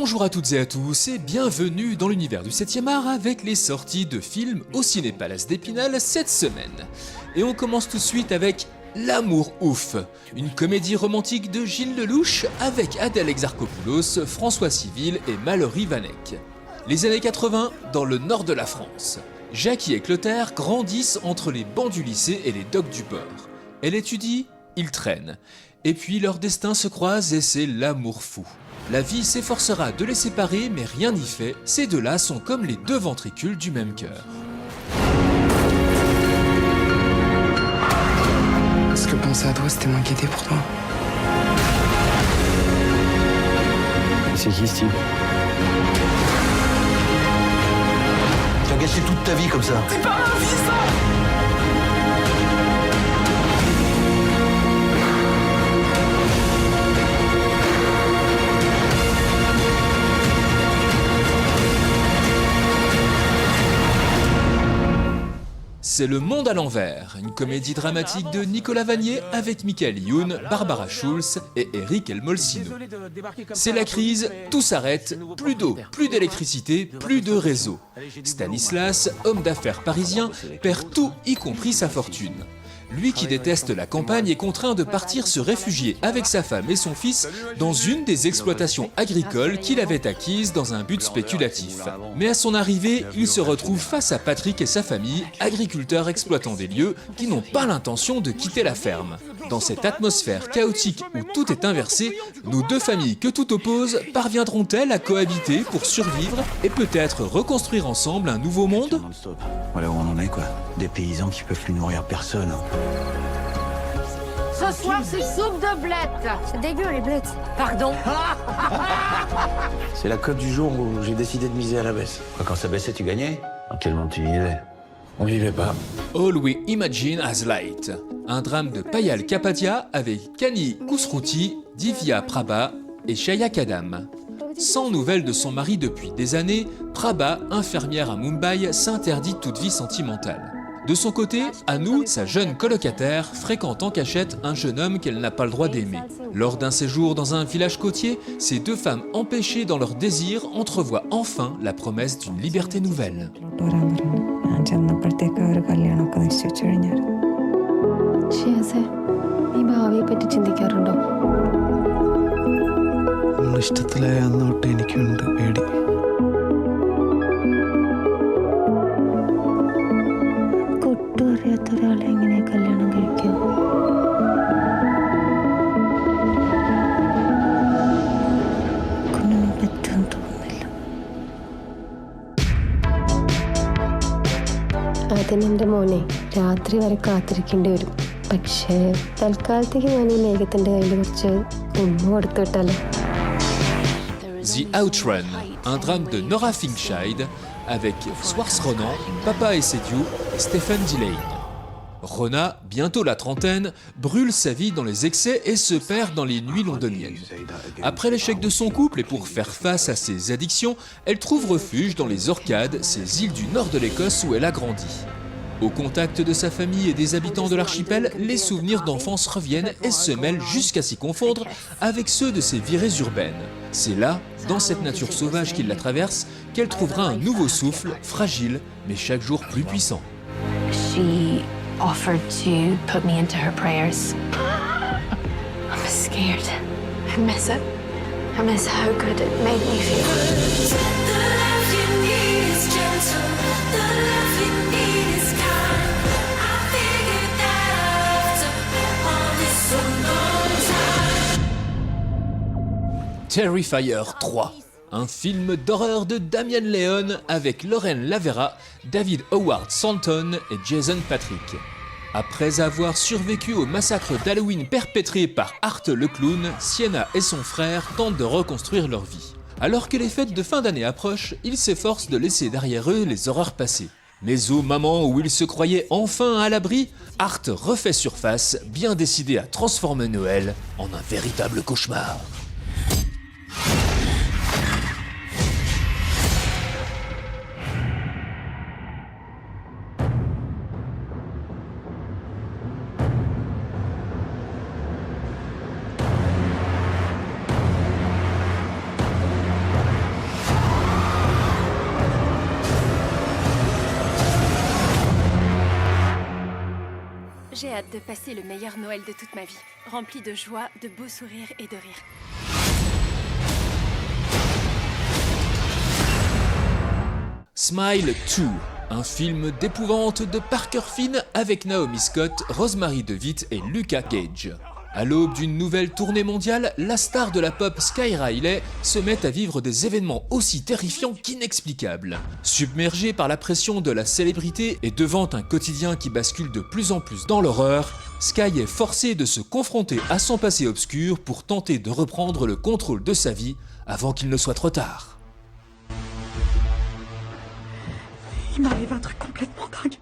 Bonjour à toutes et à tous et bienvenue dans l'univers du 7e art avec les sorties de films au Ciné-Palace d'Épinal cette semaine. Et on commence tout de suite avec L'amour ouf, une comédie romantique de Gilles Lelouch avec Adèle Exarchopoulos, François Civil et Mallory Vanek. Les années 80 dans le nord de la France. Jackie et Clotaire grandissent entre les bancs du lycée et les docks du port. Elle étudie, il traîne. Et puis leur destin se croise et c'est l'amour fou. La vie s'efforcera de les séparer mais rien n'y fait, ces deux-là sont comme les deux ventricules du même cœur. Est-ce que penser à toi, c'était m'inquiéter pour toi? C'est qui, Steve? Tu as gâché toute ta vie comme ça. C'est pas ma vie, ça! C'est Le Monde à l'envers, une comédie dramatique de Nicolas Vanier avec Michael Youn, Barbara Schulz et Eric Elmolsino. C'est la crise, tout s'arrête, plus d'eau, plus d'électricité, plus de réseau. Stanislas, homme d'affaires parisien, perd tout, y compris sa fortune. Lui qui déteste la campagne est contraint de partir se réfugier avec sa femme et son fils dans une des exploitations agricoles qu'il avait acquises dans un but spéculatif. Mais à son arrivée, il se retrouve face à Patrick et sa famille, agriculteurs exploitant des lieux qui n'ont pas l'intention de quitter la ferme. Dans cette atmosphère chaotique où tout est inversé, nos deux familles que tout oppose parviendront-elles à cohabiter pour survivre et peut-être reconstruire ensemble un nouveau monde ? Voilà où on en est, quoi. Des paysans qui peuvent plus nourrir personne. Ce soir, c'est soupe de blettes. C'est dégueu les blettes. Pardon. C'est la cote du jour où j'ai décidé de miser à la baisse. Quand ça baissait, tu gagnais? Dans quel monde tu vivais? On vivait pas. All We Imagine as Light, un drame de Payal Kapadia avec Kani Kousrouti, Divya Prabha et Shaya Kadam. Sans nouvelles de son mari depuis des années, Prabha, infirmière à Mumbai, s'interdit toute vie sentimentale. De son côté, Anu, sa jeune colocataire, fréquente en cachette un jeune homme qu'elle n'a pas le droit d'aimer. Lors d'un séjour dans un village côtier, ces deux femmes empêchées dans leur désir entrevoient enfin la promesse d'une liberté nouvelle. ഇഷ്ടത്തിലായ അന്ന് തൊട്ട് എനിക്കുണ്ട് പേടി. അറിയാത്തൊരാളെ എങ്ങനെ കല്യാണം കഴിക്കും? കൊണ്ടൊന്നും പറ്റുമെന്ന് തോന്നുന്നില്ല. അതിനെന്റെ മോനെ രാത്രി വരെ കാത്തിരിക്കേണ്ടി വരും. പക്ഷേ തൽക്കാലത്തേക്ക് ഞാൻ ഈ മേഘത്തിന്റെ കയ്യിൽ കുറച്ച് ഉമ്മ കൊടുത്തു വിട്ടാലോ? The Outrun, un drame de Nora Finkscheid avec Swartz Ronan, Papa Essediou et Stephen Dillane. Rona, bientôt la trentaine, brûle sa vie dans les excès et se perd dans les nuits londoniennes. Après l'échec de son couple et pour faire face à ses addictions, elle trouve refuge dans les Orcades, ces îles du nord de l'Écosse où elle a grandi. Au contact de sa famille et des habitants de l'archipel, les souvenirs d'enfance reviennent et se mêlent jusqu'à s'y confondre avec ceux de ses virées urbaines. C'est là, dans cette nature sauvage qui la traverse, qu'elle trouvera un nouveau souffle, fragile, mais chaque jour plus puissant. She offered to put me into her prayers. I'm scared. I miss it. I miss how good it made me feel. Terrifier 3, un film d'horreur de Damien Leone avec Lauren Lavera, David Howard Stanton et Jason Patric. Après avoir survécu au massacre d'Halloween perpétré par Art le clown, Sienna et son frère tentent de reconstruire leur vie. Alors que les fêtes de fin d'année approchent, ils s'efforcent de laisser derrière eux les horreurs passées. Mais au moment où ils se croyaient enfin à l'abri, Art refait surface, bien décidé à transformer Noël en un véritable cauchemar. J'ai hâte de passer le meilleur Noël de toute ma vie, rempli de joie, de beaux sourires et de rires. Smile 2, un film d'épouvante de Parker Finn avec Naomi Scott, Rosemary DeWitt et Lucas Gage. À l'aube d'une nouvelle tournée mondiale, la star de la pop Sky Riley se met à vivre des événements aussi terrifiants qu'inexplicables. Submergée par la pression de la célébrité et devant un quotidien qui bascule de plus en plus dans l'horreur, Sky est forcée de se confronter à son passé obscur pour tenter de reprendre le contrôle de sa vie avant qu'il ne soit trop tard. Il m'arrive un truc complètement dingue.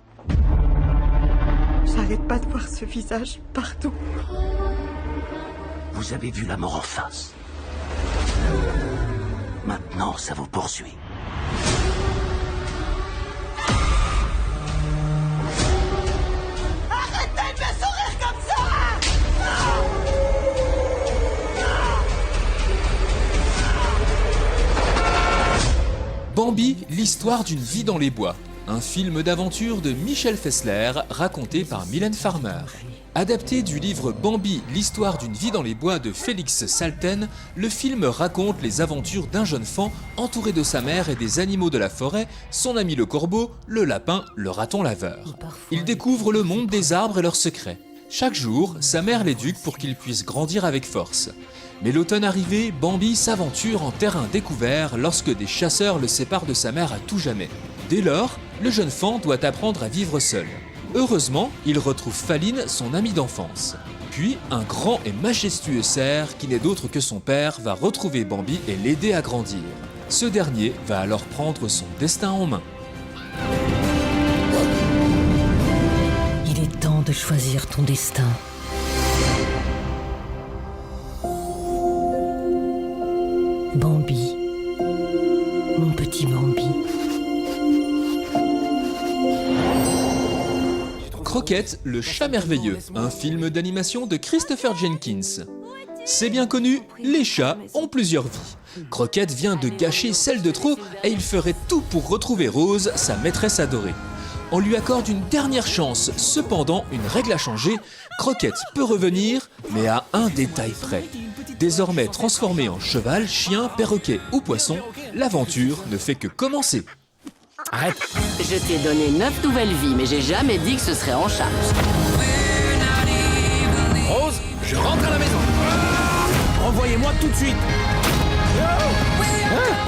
J'arrête pas de voir ce visage partout. Vous avez vu la mort en face. Maintenant, ça vous poursuit. Arrêtez de me sourire comme ça! Bambi, l'histoire d'une vie dans les bois. Un film d'aventure de Michel Fessler raconté par Mylène Farmer. Adapté du livre Bambi, l'histoire d'une vie dans les bois de Félix Salten, le film raconte les aventures d'un jeune fan entouré de sa mère et des animaux de la forêt, son ami le corbeau, le lapin, le raton laveur. Il découvre le monde des arbres et leurs secrets. Chaque jour, sa mère l'éduque pour qu'il puisse grandir avec force. Mais l'automne arrivé, Bambi s'aventure en terrain découvert lorsque des chasseurs le séparent de sa mère à tout jamais. Dès lors, le jeune fan doit apprendre à vivre seul. Heureusement, il retrouve Faline, son ami d'enfance. Puis, un grand et majestueux cerf, qui n'est d'autre que son père, va retrouver Bambi et l'aider à grandir. Ce dernier va alors prendre son destin en main. Il est temps de choisir ton destin. Bambi, mon petit Bambi. Croquette, le chat merveilleux, un film d'animation de Christopher Jenkins. C'est bien connu, les chats ont plusieurs vies. Croquette vient de gâcher celle de trop et il ferait tout pour retrouver Rose, sa maîtresse adorée. On lui accorde une dernière chance, cependant une règle a changé, Croquette peut revenir, mais à un détail près. Désormais transformée en cheval, chien, perroquet ou poisson, l'aventure ne fait que commencer. Arrête! Je t'ai donné 9 nouvelles vies, mais j'ai jamais dit que ce serait en charge. Rose, je rentre à la maison. Renvoyez-moi tout de suite.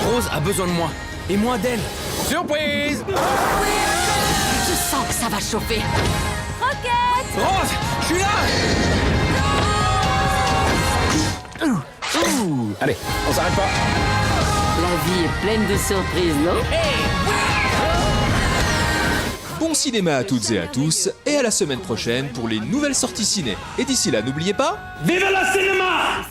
Rose a besoin de moi, et moi d'elle. Surprise! Je sens que ça va chauffer. Roquette! Rose, je suis là! Allez, on s'arrête pas. La vie est pleine de surprises, non? Bon cinéma à toutes et à tous, et à la semaine prochaine pour les nouvelles sorties ciné. Et d'ici là, n'oubliez pas... Vive le cinéma!